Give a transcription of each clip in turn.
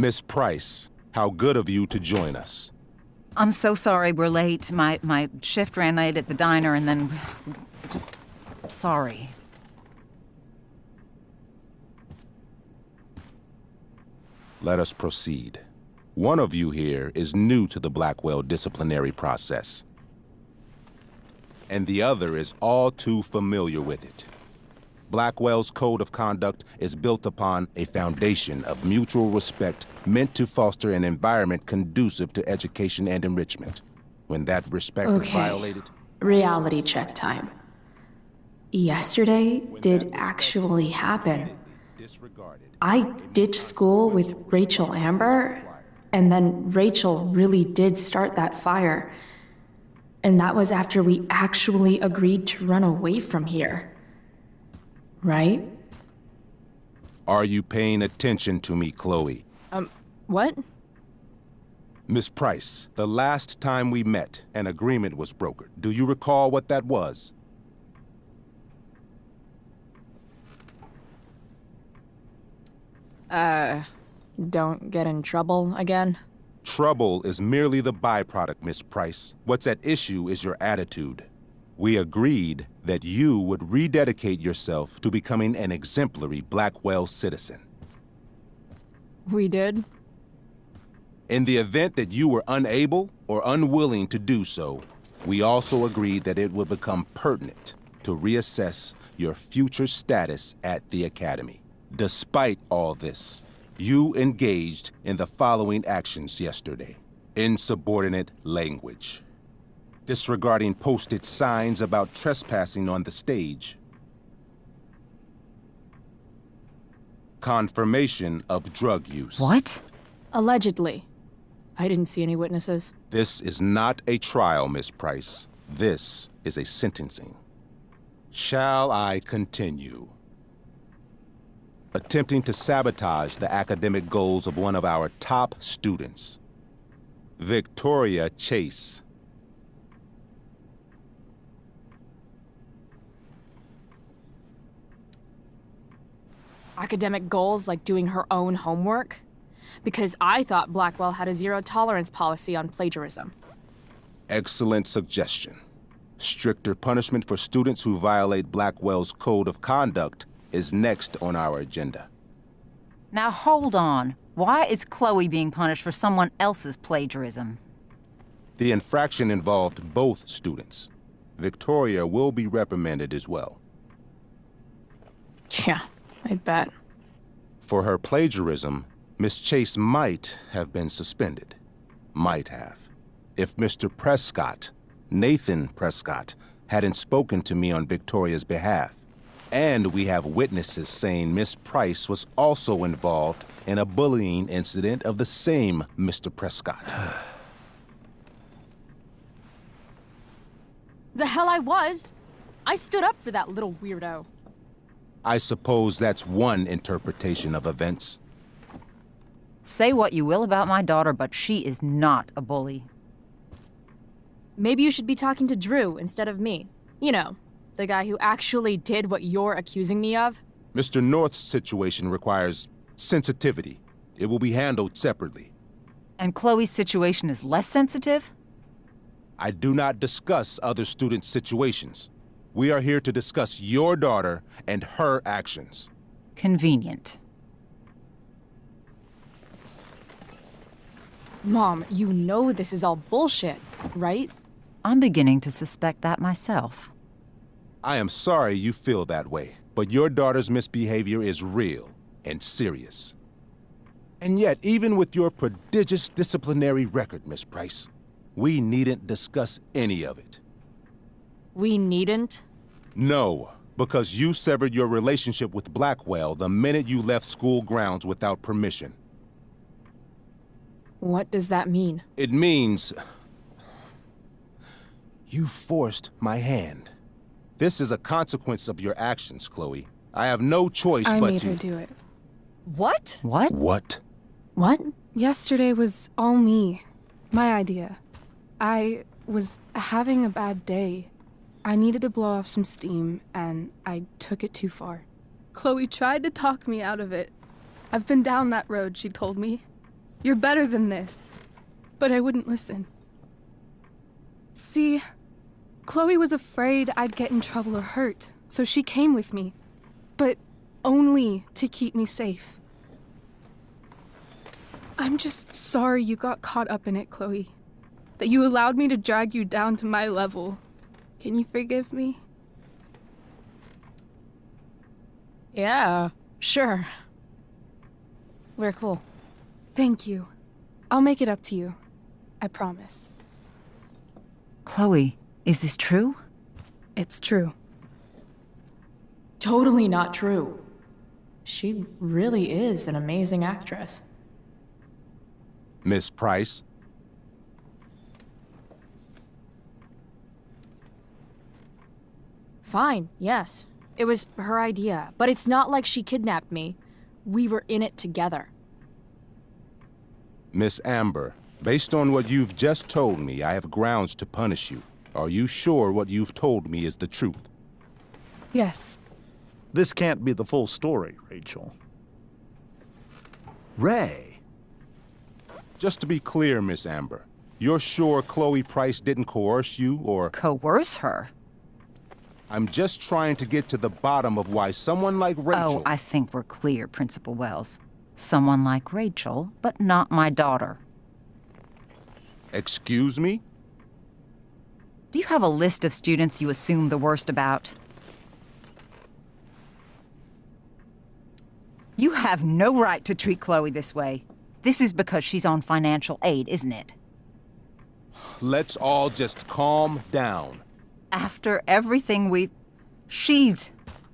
Miss Price, how good of you to join us. I'm so sorry we're late. My shift ran late at the diner and then... just... sorry. Let us proceed. One of you here is new to the Blackwell disciplinary process, and the other is all too familiar with it. Blackwell's code of conduct is built upon a foundation of mutual respect meant to foster an environment conducive to education and enrichment. When that respect is violated... Reality check time. Yesterday did actually happen. I ditched school with Rachel Amber, and then Rachel really did start that fire. And that was after we actually agreed to run away from here. Right? Are you paying attention to me, Chloe? What? Miss Price, the last time we met, an agreement was brokered. Do you recall what that was? Don't get in trouble again? Trouble is merely the byproduct, Miss Price. What's at issue is your attitude. We agreed that you would rededicate yourself to becoming an exemplary Blackwell citizen. We did? In the event that you were unable or unwilling to do so, we also agreed that it would become pertinent to reassess your future status at the Academy. Despite all this, you engaged in the following actions yesterday. Insubordinate language. Disregarding posted signs about trespassing on the stage. Confirmation of drug use. What? Allegedly. I didn't see any witnesses. This is not a trial, Miss Price. This is a sentencing. Shall I continue? Attempting to sabotage the academic goals of one of our top students, Victoria Chase. Academic goals like doing her own homework? Because I thought Blackwell had a zero-tolerance policy on plagiarism. Excellent suggestion. Stricter punishment for students who violate Blackwell's code of conduct is next on our agenda. Now hold on. Why is Chloe being punished for someone else's plagiarism? The infraction involved both students. Victoria will be reprimanded as well. Yeah, I bet. For her plagiarism, Miss Chase might have been suspended. Might have. If Mr. Prescott, Nathan Prescott, hadn't spoken to me on Victoria's behalf. And we have witnesses saying Miss Price was also involved in a bullying incident of the same Mr. Prescott. The hell I was! I stood up for that little weirdo. I suppose that's one interpretation of events. Say what you will about my daughter, but she is not a bully. Maybe you should be talking to Drew instead of me. You know, the guy who actually did what you're accusing me of. Mr. North's situation requires sensitivity. It will be handled separately. And Chloe's situation is less sensitive? I do not discuss other students' situations. We are here to discuss your daughter and her actions. Convenient. Mom, you know this is all bullshit, right? I'm beginning to suspect that myself. I am sorry you feel that way, but your daughter's misbehavior is real and serious. And yet, even with your prodigious disciplinary record, Miss Price, we needn't discuss any of it. We needn't? No, because you severed your relationship with Blackwell the minute you left school grounds without permission. What does that mean? It means... you forced my hand. This is a consequence of your actions, Chloe. I have no choice but to... I made her do it. What? What? What? What? Yesterday was all me. My idea. I was having a bad day. I needed to blow off some steam, and I took it too far. Chloe tried to talk me out of it. I've been down that road, she told me. You're better than this. But I wouldn't listen. See, Chloe was afraid I'd get in trouble or hurt, so she came with me. But only to keep me safe. I'm just sorry you got caught up in it, Chloe. That you allowed me to drag you down to my level. Can you forgive me? Yeah, sure. We're cool. Thank you. I'll make it up to you. I promise. Chloe, is this true? It's true. Totally not true. She really is an amazing actress. Miss Price? Fine, yes. It was her idea, but it's not like she kidnapped me. We were in it together. Miss Amber, based on what you've just told me, I have grounds to punish you. Are you sure what you've told me is the truth? Yes. This can't be the full story, Rachel. Ray. Just to be clear, Miss Amber, you're sure Chloe Price didn't coerce you, or... Coerce her? I'm just trying to get to the bottom of why someone like Rachel... Oh, I think we're clear, Principal Wells. Someone like Rachel, but not my daughter. Excuse me? Do you have a list of students you assume the worst about? You have no right to treat Chloe this way. This is because she's on financial aid, isn't it? Let's all just calm down. After everything she's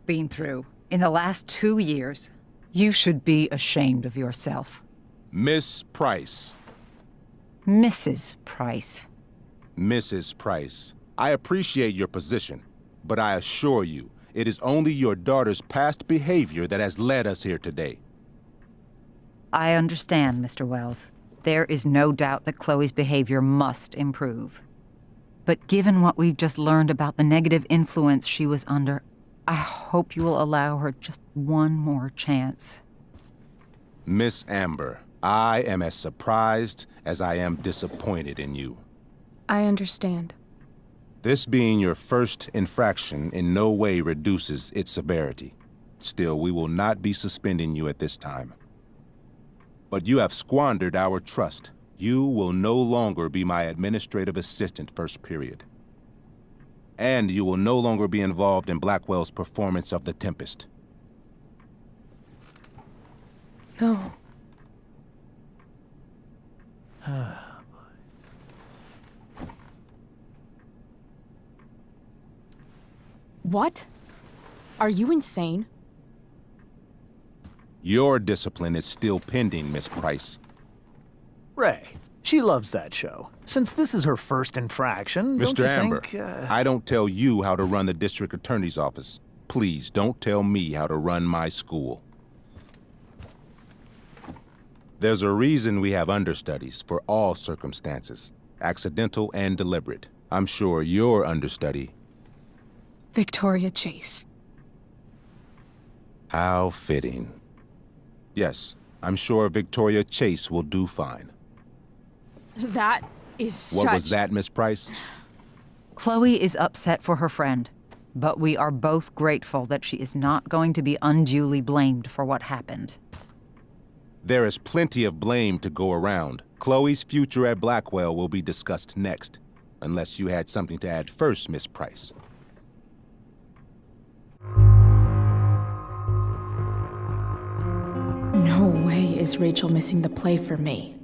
been through in the last 2 years, you should be ashamed of yourself. Miss Price. Mrs. Price. Mrs. Price, I appreciate your position, but I assure you, it is only your daughter's past behavior that has led us here today. I understand, Mr. Wells. There is no doubt that Chloe's behavior must improve. But given what we've just learned about the negative influence she was under, I hope you will allow her just one more chance. Miss Amber, I am as surprised as I am disappointed in you. I understand. This being your first infraction in no way reduces its severity. Still, we will not be suspending you at this time. But you have squandered our trust. You will no longer be my administrative assistant first period. And you will no longer be involved in Blackwell's performance of The Tempest. No. What? Are you insane? Your discipline is still pending, Miss Price. Ray. She loves that show. Since this is her first infraction, Mr. don't you Amber, think, I don't tell you how to run the district attorney's office. Please don't tell me how to run my school. There's a reason we have understudies for all circumstances, accidental and deliberate. I'm sure your understudy... Victoria Chase. How fitting. Yes, I'm sure Victoria Chase will do fine. That is What was that, Miss Price? Chloe is upset for her friend, but we are both grateful that she is not going to be unduly blamed for what happened. There is plenty of blame to go around. Chloe's future at Blackwell will be discussed next, unless you had something to add first, Miss Price. No way is Rachel missing the play for me.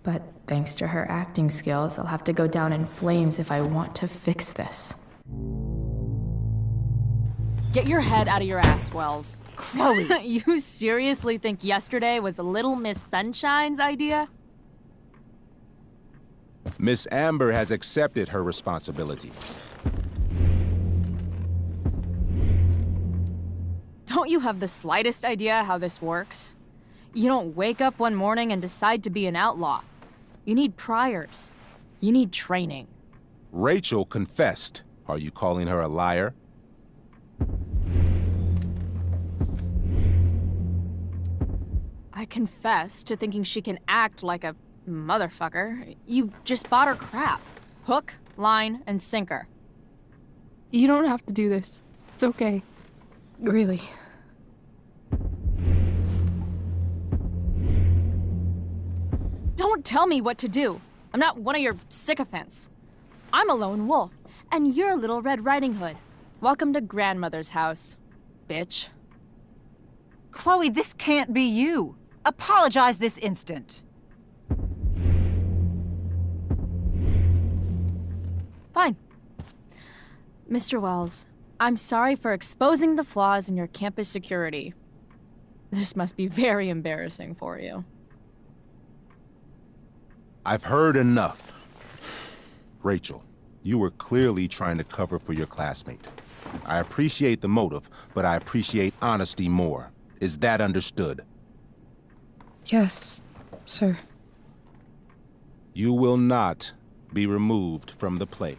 But thanks to her acting skills, I'll have to go down in flames if I want to fix this. Get your head out of your ass, Wells. Chloe! You seriously think yesterday was Little Miss Sunshine's idea? Miss Amber has accepted her responsibility. Don't you have the slightest idea how this works? You don't wake up one morning and decide to be an outlaw. You need priors. You need training. Rachel confessed. Are you calling her a liar? I confess to thinking she can act like a motherfucker. You just bought her crap. Hook, line, and sinker. You don't have to do this. It's okay. Really. Don't tell me what to do. I'm not one of your sycophants. I'm a lone wolf, and you're Little Red Riding Hood. Welcome to grandmother's house, bitch. Chloe, this can't be you. Apologize this instant. Fine. Mr. Wells, I'm sorry for exposing the flaws in your campus security. This must be very embarrassing for you. I've heard enough. Rachel, you were clearly trying to cover for your classmate. I appreciate the motive, but I appreciate honesty more. Is that understood? Yes, sir. You will not be removed from the play.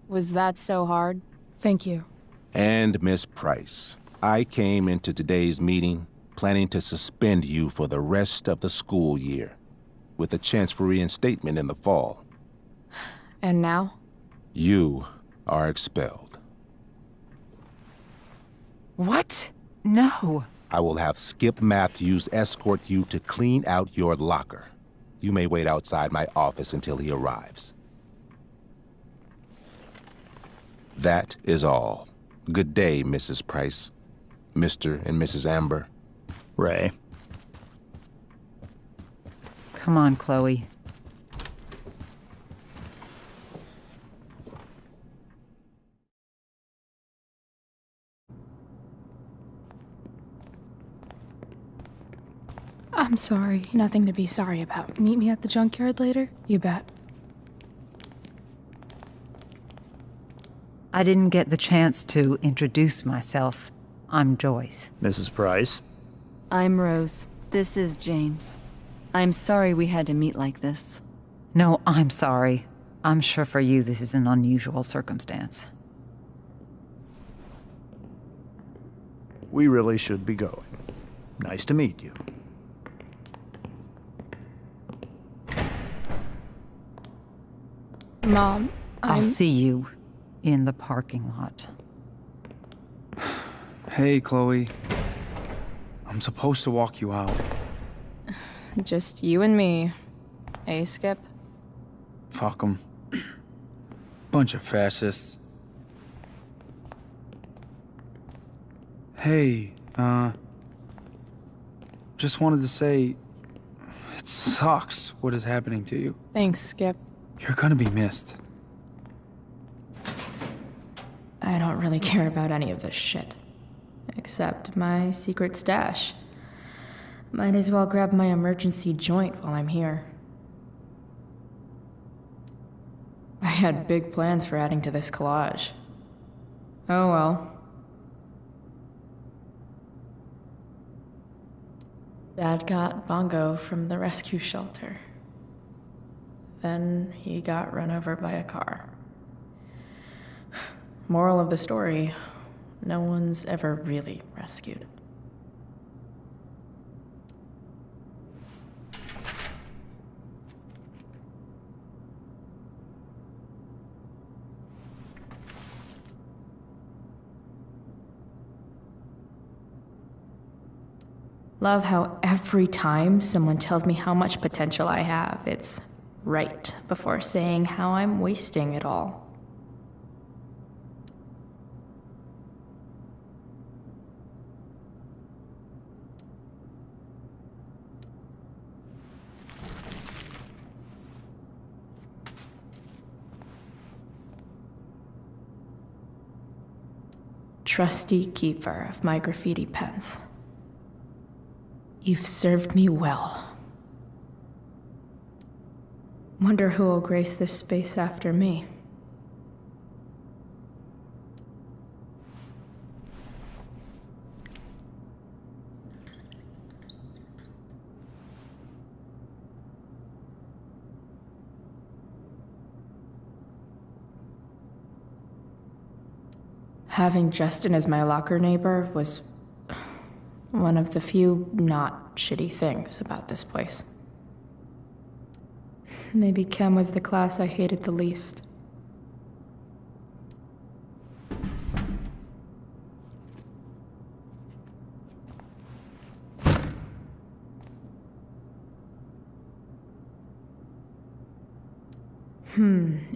Was that so hard? Thank you. And Miss Price, I came into today's meeting planning to suspend you for the rest of the school year, with a chance for reinstatement in the fall. And now? You are expelled. What? No. I will have Skip Matthews escort you to clean out your locker. You may wait outside my office until he arrives. That is all. Good day, Mrs. Price. Mr. and Mrs. Amber. Ray. Come on, Chloe. I'm sorry. Nothing to be sorry about. Meet me at the junkyard later? You bet. I didn't get the chance to introduce myself. I'm Joyce. Mrs. Price. I'm Rose. This is James. I'm sorry we had to meet like this. No, I'm sorry. I'm sure for you this is an unusual circumstance. We really should be going. Nice to meet you. Mom, I'll see you in the parking lot. Hey, Chloe. I'm supposed to walk you out. Just you and me. Eh, Skip? Fuck 'em. Bunch of fascists. Hey, just wanted to say, it sucks what is happening to you. Thanks, Skip. You're gonna be missed. I don't really care about any of this shit. Except my secret stash. Might as well grab my emergency joint while I'm here. I had big plans for adding to this collage. Oh well. Dad got Bongo from the rescue shelter. Then he got run over by a car. Moral of the story, no one's ever really rescued. Love how every time someone tells me how much potential I have, it's right before saying how I'm wasting it all. Trusty keeper of my graffiti pens. You've served me well. Wonder who will grace this space after me. Having Justin as my locker neighbor was One of the few not shitty things about this place. Maybe chem was the class I hated the least.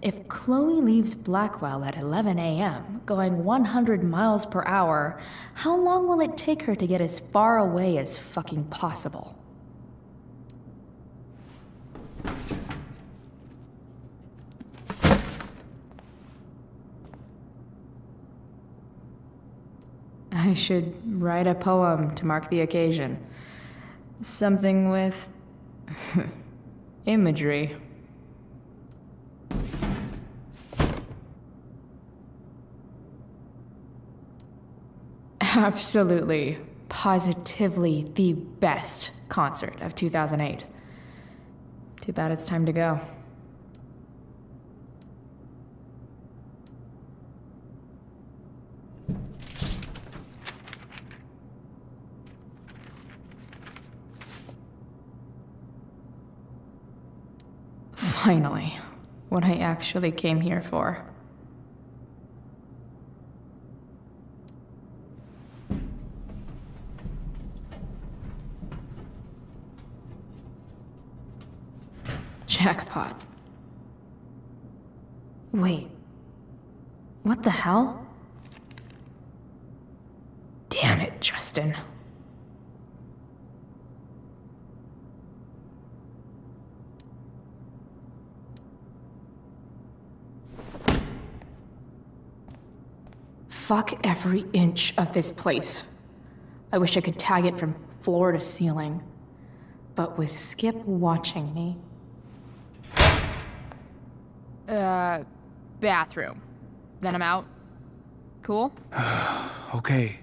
If Chloe leaves Blackwell at 11 a.m., going 100 miles per hour, how long will it take her to get as far away as fucking possible? I should write a poem to mark the occasion. Something with imagery. Absolutely, positively the best concert of 2008. Too bad it's time to go. Finally, what I actually came here for. Jackpot. Wait. What the hell? Damn it, Justin. Fuck every inch of this place. I wish I could tag it from floor to ceiling. But with Skip watching me... Bathroom. Then I'm out. Cool? Okay.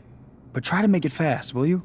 But try to make it fast, will you?